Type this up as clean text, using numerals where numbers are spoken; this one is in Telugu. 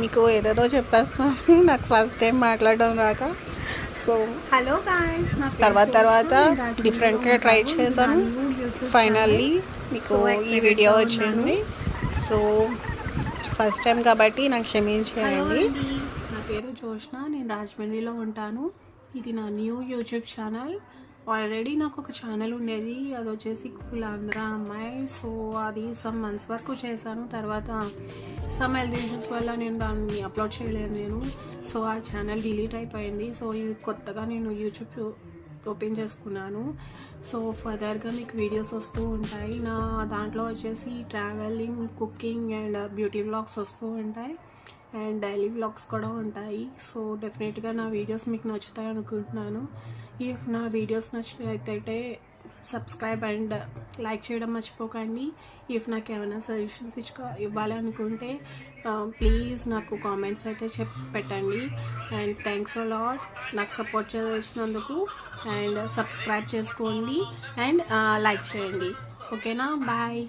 మీకు ఏదేదో చెప్పేస్తున్నాను నాకు ఫస్ట్ టైం మాట్లాడడం రాక. సో హలో గాయ్స్, తర్వాత డిఫరెంట్గా ట్రై చేశాను. ఫైనల్లీ మీకు ఈ వీడియో వచ్చింది. సో ఫస్ట్ టైం కాబట్టి నాకు క్షమించేయండి. నా పేరు జోష్న, నేను రాజమండ్రిలో ఉంటాను. ఇది నా న్యూ యూట్యూబ్ ఛానల్. ఆల్రెడీ నాకు ఒక ఛానల్ ఉండేది, అది వచ్చేసి కూల్ ఆంధ్ర అమ్మాయి. సో అది సమ్ మంత్స్ వరకు చేశాను. తర్వాత సమ్ హెల్త్ ఇష్యూస్ వల్ల నేను దాన్ని అప్లోడ్ చేయలేదు. సో ఆ ఛానల్ డిలీట్ అయిపోయింది. సో ఇది కొత్తగా నేను యూట్యూబ్ ఓపెన్ చేసుకున్నాను. సో ఫర్దర్గా మీకు వీడియోస్ వస్తూ ఉంటాయి. నా దాంట్లో వచ్చేసి travelling, cooking and beauty vlogs వస్తూ ఉంటాయి, అండ్ డైలీ వ్లాగ్స్ కూడా ఉంటాయి. సో డెఫినెట్గా నా వీడియోస్ మీకు నచ్చుతాయి అనుకుంటున్నాను. ఇఫ్ నా వీడియోస్ నచ్చినట్లయితే సబ్స్క్రైబ్ అండ్ లైక్ చేయడం మర్చిపోకండి. ఇఫ్ నాకు ఏమైనా సజెషన్స్ ఇవ్వాలి అనుకుంటే ప్లీజ్ నాకు కామెంట్స్ అయితే పెట్టండి. అండ్ థ్యాంక్స్ అ లాట్ నాకు సపోర్ట్ చేసినందుకు. అండ్ సబ్స్క్రైబ్ చేసుకోండి అండ్ లైక్ చేయండి. ఓకేనా? బాయ్.